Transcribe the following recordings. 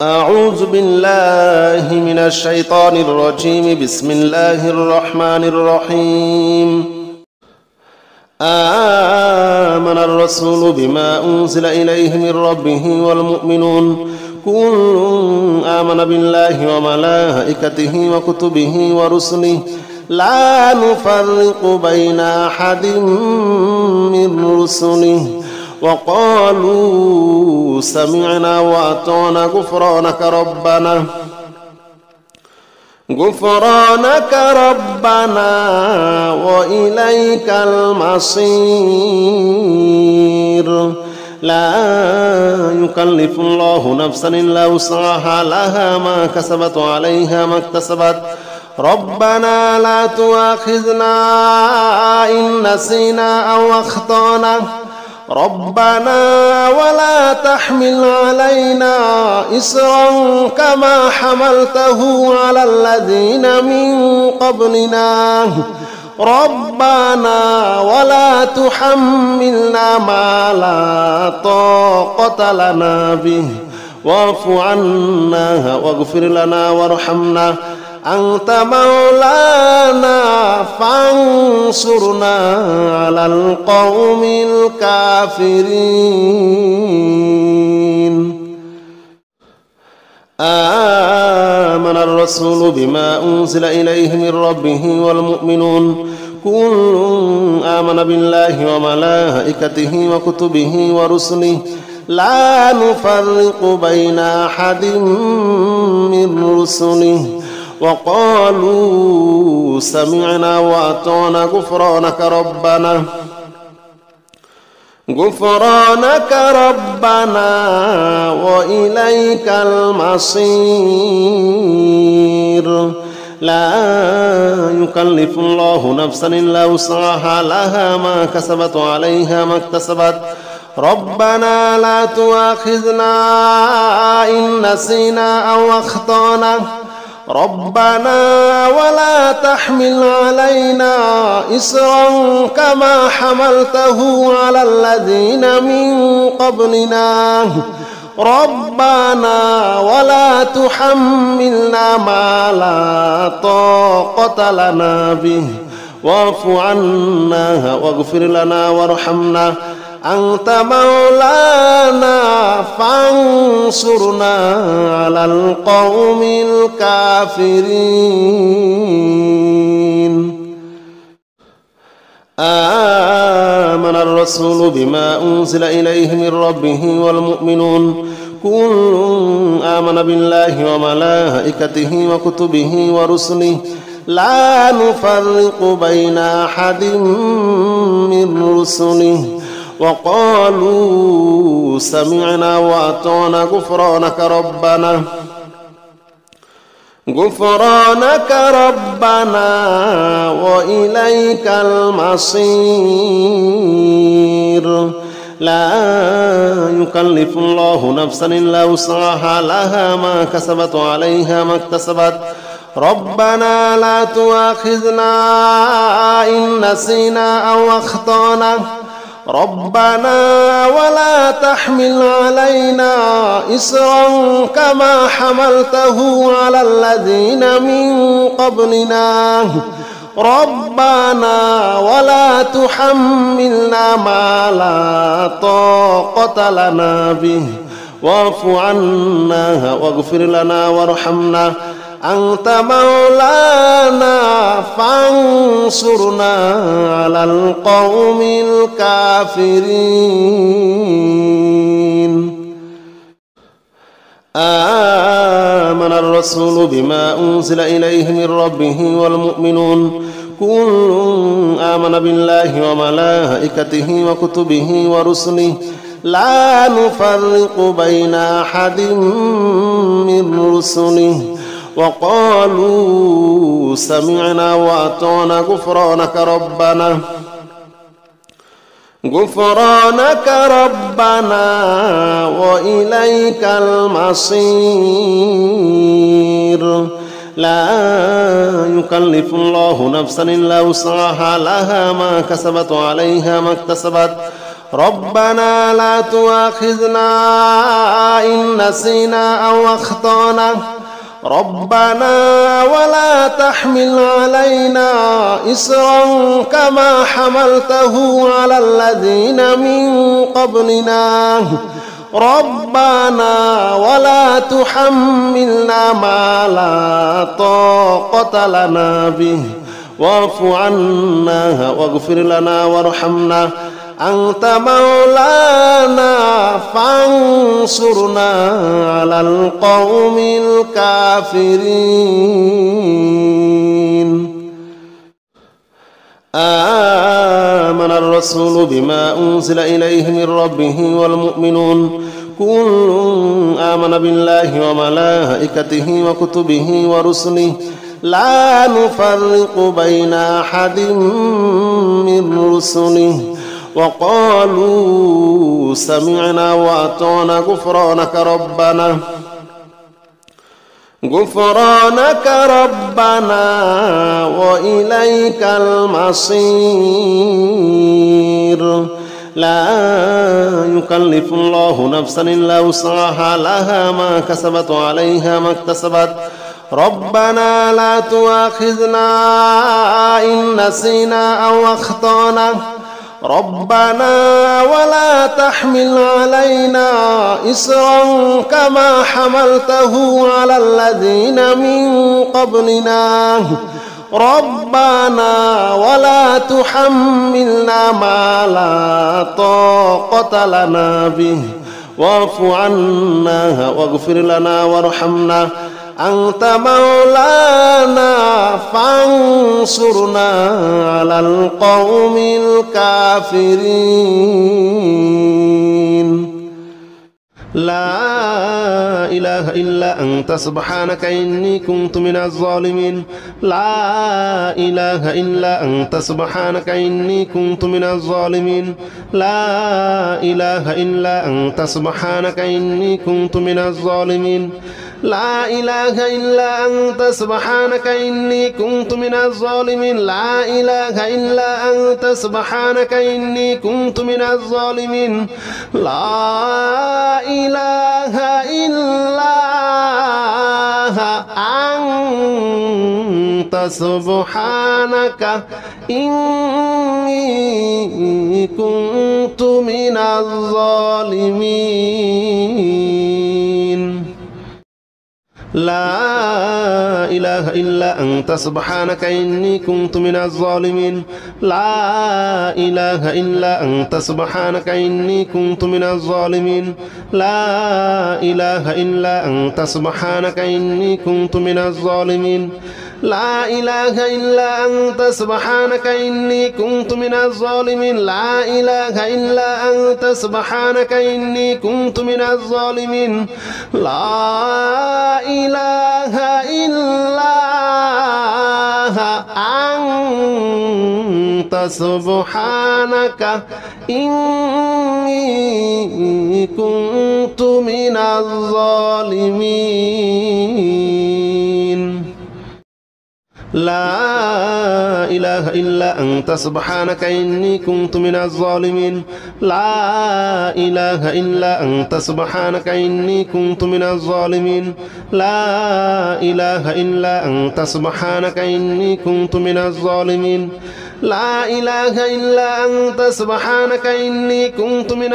أعوذ بالله من الشيطان الرجيم. بسم الله الرحمن الرحيم. آمن الرسول بما أنزل إليه من ربه والمؤمنون كل آمن بالله وملائكته وكتبه ورسله لا نفرق بين أحد من رسله وقالوا سمعنا وأطعنا غفرانك ربنا وإليك المصير. لا يكلف الله نفسا إلا وسعها لها ما كسبت وعليها ما اكتسبت. ربنا لا تؤاخذنا إن نسينا أو أخطأنا ربنا ولا تحمل علينا إصرا كما حملته على الذين من قبلنا ربنا ولا تحملنا ما لا طاقة لنا به واعف عنا واغفر لنا وارحمنا أنت مولانا فانصرنا على القوم الكافرين. آمن الرسول بما أنزل إليه من ربه والمؤمنون كل آمن بالله وملائكته وكتبه ورسله لا نفرق بين أحد من رسله وقالوا سمعنا وأطعنا غفرانك ربنا وإليك المصير. لا يكلف الله نفسا إلا وسعها لها ما كسبت وعليها ما اكتسبت. ربنا لا تؤاخذنا إن نسينا أو أخطأنا ربنا ولا تحمل علينا إصرا كما حملته على الذين من قبلنا ربنا ولا تحملنا ما لا طاقة لنا به واعف عنا واغفر لنا وارحمنا أنت مولانا فانصرنا على القوم الكافرين. آمن الرسول بما أنزل إليه من ربه والمؤمنون كل آمن بالله وملائكته وكتبه ورسله لا نفرق بين أحد من رسله وقالوا سمعنا وأطعنا غفرانك ربنا وإليك المصير. لا يكلف الله نفسا إلا وسعها لها ما كسبت وعليها ما اكتسبت. ربنا لا تؤاخذنا إن نسينا أو أخطأنا ربنا ولا تحمل علينا إصرا كما حملته على الذين من قبلنا ربنا ولا تحملنا ما لا طاقة لنا به واعف عنا واغفر لنا وارحمنا أنت مولانا فانصرنا على القوم الكافرين. آمن الرسول بما أنزل إليه من ربه والمؤمنون كل آمن بالله وملائكته وكتبه ورسله لا نفرق بين أحد من رسله وقالوا سمعنا وأطعنا غفرانك ربنا وإليك المصير. لا يكلف الله نفسا إلا وسعها لها ما كسبت وعليها ما اكتسبت. ربنا لا تؤاخذنا إن نسينا أو أخطأنا ربنا ولا تحمل علينا إصرا كما حملته على الذين من قبلنا ربنا ولا تحملنا ما لا طاقة لنا به واعف عنا واغفر لنا وارحمنا أنت مولانا فانصرنا على القوم الكافرين آمن الرسول بما أنزل إليه من ربه والمؤمنون كل آمن بالله وملائكته وكتبه ورسله لا نفرق بين أحد من رسله وقالوا سمعنا وأطعنا غفرانك ربنا وإليك المصير لا يكلف الله نفسا إلا وسعها لها ما كسبت وعليها ما اكتسبت ربنا لا تؤاخذنا إن نسينا أو أخطأنا ربنا ولا تحمل علينا إصرا كما حملته على الذين من قبلنا ربنا ولا تحملنا ما لا طاقة لنا به واعف عنا واغفر لنا وارحمنا أنت مولانا فانصرنا على القوم الكافرين لا إله إلا أنت سبحانك إني كنت من الظالمين لا إله إلا أنت سبحانك إني كنت من الظالمين لا إله إلا أنت سبحانك إني كنت من الظالمين لا إله إلا أنت سبحانك إني كنت من الظالمين لا إله إلا أنت سبحانك إني كنت من الظالمين لا إله إلا أنت سبحانك إني كنت من الظالمين لا إله إلا أنت سبحانك إني كنت من الظالمين لا إله إلا أنت سبحانك إني كنت من الظالمين لا إله إلا أنت سبحانك إني كنت من الظالمين لا إله إلا أنت سبحانك إني كنت من الظالمين لا إله إلا أنت سبحانك إني كنت من الظالمين لا إله إلا أنت سبحانك إني كنت من الظالمين لا إله إلا أنت سبحانك إني كنت من الظالمين لا إله إلا أنت سبحانك إني كنت من الظالمين لا إله إلا أنت سبحانك إني كنت من الظالمين لا إله إلا أنت سبحانك إني كنت من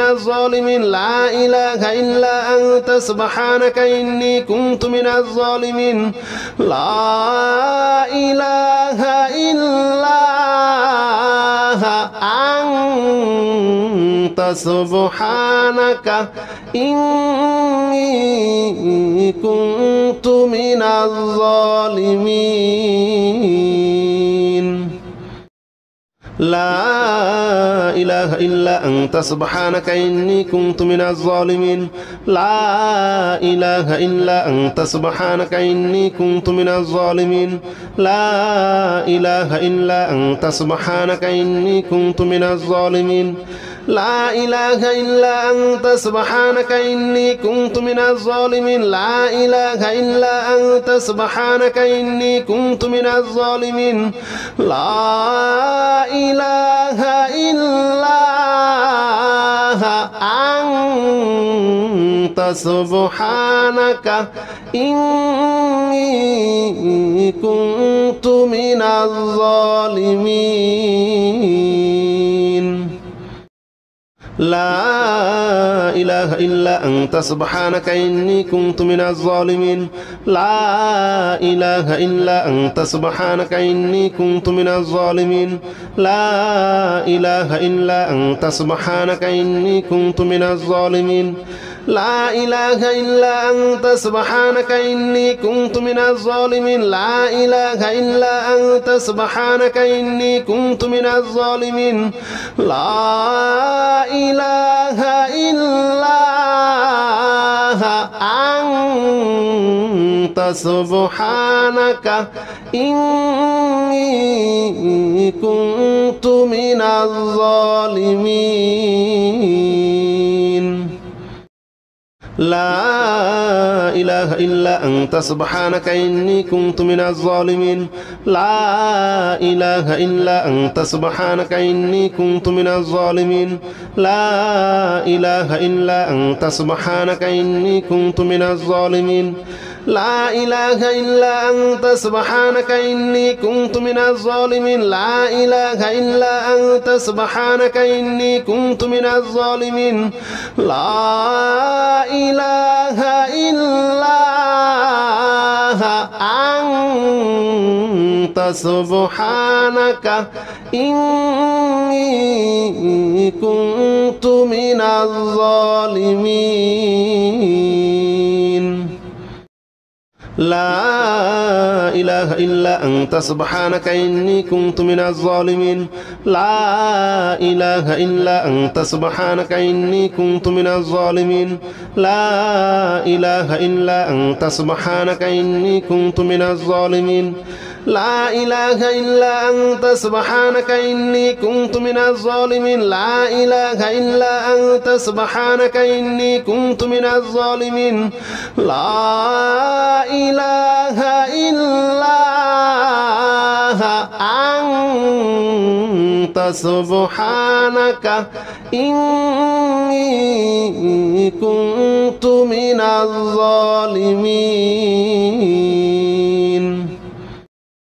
الظالمين لا إله إلا أنت سبحانك إني كنت من الظالمين لا إله إلا أنت سبحانك إني كنت من الظالمين لا إله إلا أنت سبحانك إني كنت من الظالمين لا إله إلا أنت سبحانك إني كنت من الظالمين لا إله إلا أنت سبحانك إني كنت من الظالمين لا إله إلا أنت سبحانك إني كنت من الظالمين لا إله إلا أنت سبحانك إني كنت من الظالمين لا إله إلا أنت سبحانك إني كنت من الظالمين لا إله إلا أنت سبحانك إني كنت من الظالمين لا إله إلا أنت سبحانك إني كنت من الظالمين لا إله إلا أنت سبحانك إني كنت من الظالمين لا إله إلا أنت سبحانك إني كنت من الظالمين لا إله إلا أنت سبحانك إني كنت من الظالمين لا إله إلا أنت سبحانك إني كنت من الظالمين لا إله إلا أنت سبحانك إني كنت من الظالمين لا إله إلا أنت سبحانك إني كنت من الظالمين لا إله إلا أنت سبحانك إني كنت من الظالمين لا إله إلا أنت سبحانك إني كنت من الظالمين لا إله إلا أنت سبحانك إني كنت من الظالمين لا إله إلا أنت سبحانك إني كنت من الظالمين لا إله إلا أنت سبحانك إني كنت من الظالمين لا إله إلا أنت سبحانك إني كنت من الظالمين لا إله إلا أنت سبحانك إني كنت من الظالمين لا إله إلا أنت سبحانك إني كنت من الظالمين لا إله إلا أنت سبحانك إني كنت من الظالمين لا إله إلا أنت سبحانك إني كنت من الظالمين